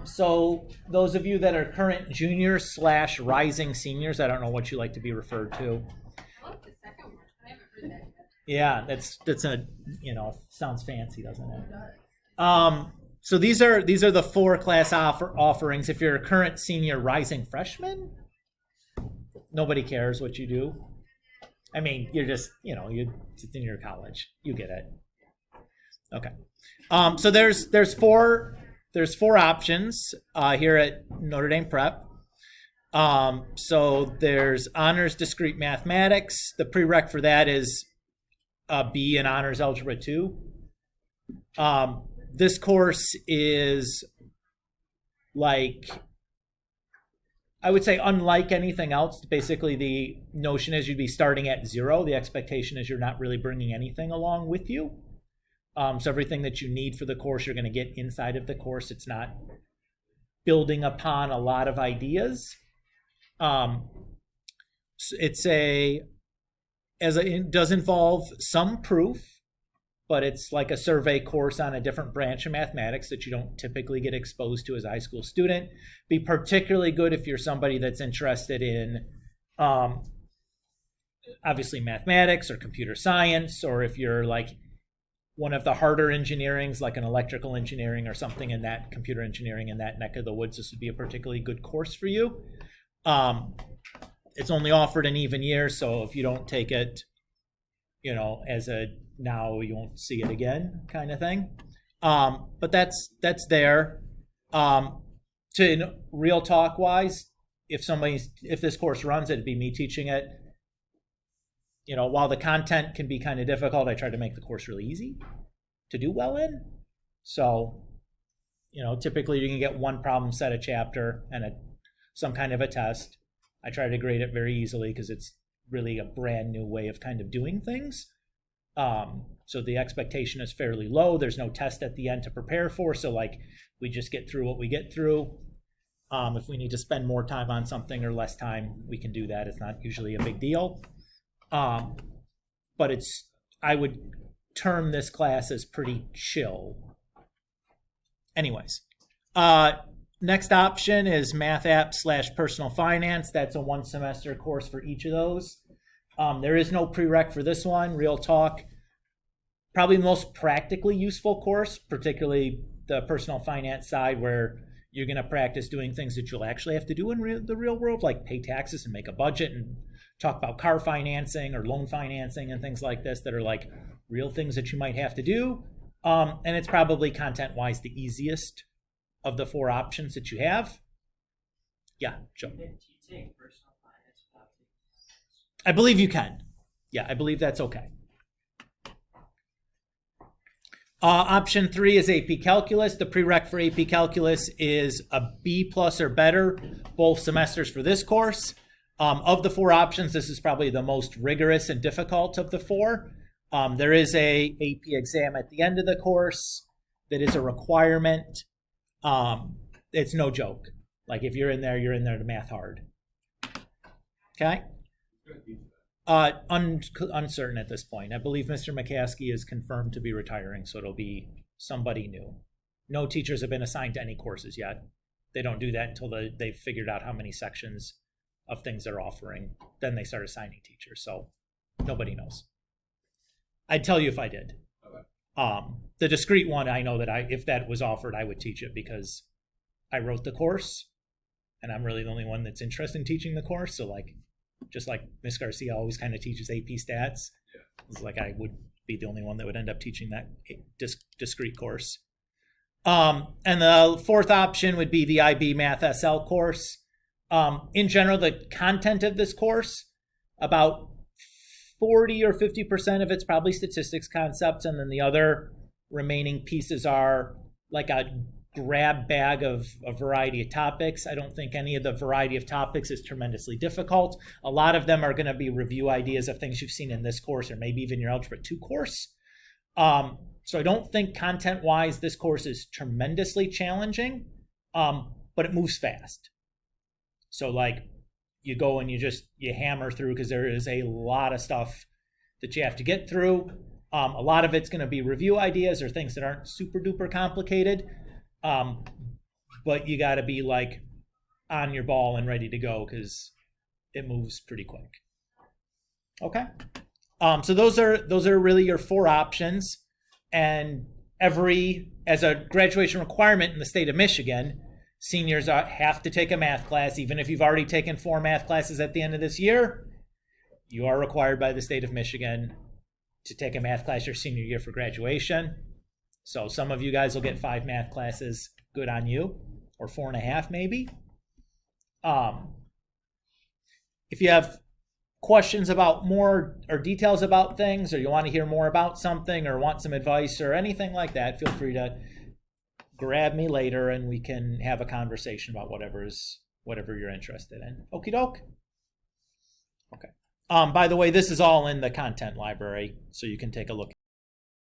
So those of you that are current juniors / rising seniors, I don't know what you like to be referred to. I like the second one. I haven't heard that yet. Yeah, that's a sounds fancy, doesn't it? So these are the 4 class offerings. If you're a current senior rising freshman, nobody cares what you do. I mean, you're just it's in your college. You get it. Okay. So there's 4 options here at Notre Dame Prep. So there's honors discrete mathematics. The prereq for that is B in honors algebra 2. This course is like, I would say, unlike anything else. Basically, the notion is you'd be starting at 0. The expectation is you're not really bringing anything along with you. So everything that you need for the course, you're going to get inside of the course. It's not building upon a lot of ideas. It does involve some proof, but it's like a survey course on a different branch of mathematics that you don't typically get exposed to as a high school student. Be particularly good if you're somebody that's interested in obviously mathematics or computer science, or if you're like one of the harder engineerings, like an electrical engineering or something in that, computer engineering in that neck of the woods, this would be a particularly good course for you. It's only offered in even years, so if you don't take it, as a now you won't see it again kind of thing. But that's there. To real talk wise, if this course runs, it'd be me teaching it. While the content can be kind of difficult, I try to make the course really easy to do well in. So, typically you can get 1 problem set a chapter and some kind of a test. I try to grade it very easily because it's really a brand new way of kind of doing things. So the expectation is fairly low. There's no test at the end to prepare for. So we just get through what we get through. If we need to spend more time on something or less time, we can do that. It's not usually a big deal. But I would term this class as pretty chill. Anyways, next option is Math App / Personal Finance. That's a 1 semester course for each of those. There is no prereq for this one, real talk. Probably the most practically useful course, particularly the personal finance side, where you're going to practice doing things that you'll actually have to do in the real world, like pay taxes and make a budget and talk about car financing or loan financing and things like this that are like real things that you might have to do. And it's probably content-wise the easiest of the 4 options that you have. Yeah, Joe. Do you take personal finance without taking? I believe you can. Yeah, I believe that's okay. Option 3 is AP Calculus. The prereq for AP Calculus is a B+ or better both semesters for this course. Of the 4 options, this is probably the most rigorous and difficult of the 4. There is a AP exam at the end of the course that is a requirement. It's no joke. Like if you're in there to math hard. Okay? Uncertain at this point. I believe Mr. McCaskey is confirmed to be retiring, so it'll be somebody new. No teachers have been assigned to any courses yet. They don't do that until they've figured out how many sections of things they're offering. Then they start assigning teachers, so nobody knows. I'd tell you if I did. Okay. The discrete one, I know that if that was offered, I would teach it because I wrote the course, and I'm really the only one that's interested in teaching the course, so just like Ms. Garcia always kind of teaches AP stats. Yeah. It's like I would be the only one that would end up teaching that discrete course. And the 4th option would be the IB Math SL course. In general, the content of this course, about 40 or 50% of it's probably statistics concepts, and then the other remaining pieces are like a grab bag of a variety of topics. I don't think any of the variety of topics is tremendously difficult. A lot of them are going to be review ideas of things you've seen in this course or maybe even your Algebra 2 course. So I don't think content-wise this course is tremendously challenging, but it moves fast. So you go and you hammer through because there is a lot of stuff that you have to get through. A lot of it's going to be review ideas or things that aren't super duper complicated. But you got to be like on your ball and ready to go because it moves pretty quick. Okay. So those are really your 4 options, and as a graduation requirement in the state of Michigan, seniors have to take a math class. Even if you've already taken 4 math classes at the end of this year, you are required by the state of Michigan to take a math class your senior year for graduation. So some of you guys will get 5 math classes. Good on you, or 4.5 maybe. If you have questions about more or details about things, or you want to hear more about something, or want some advice or anything like that, feel free to grab me later and we can have a conversation about whatever you're interested in. Okie doke. Okay. By the way, this is all in the content library, so you can take a look.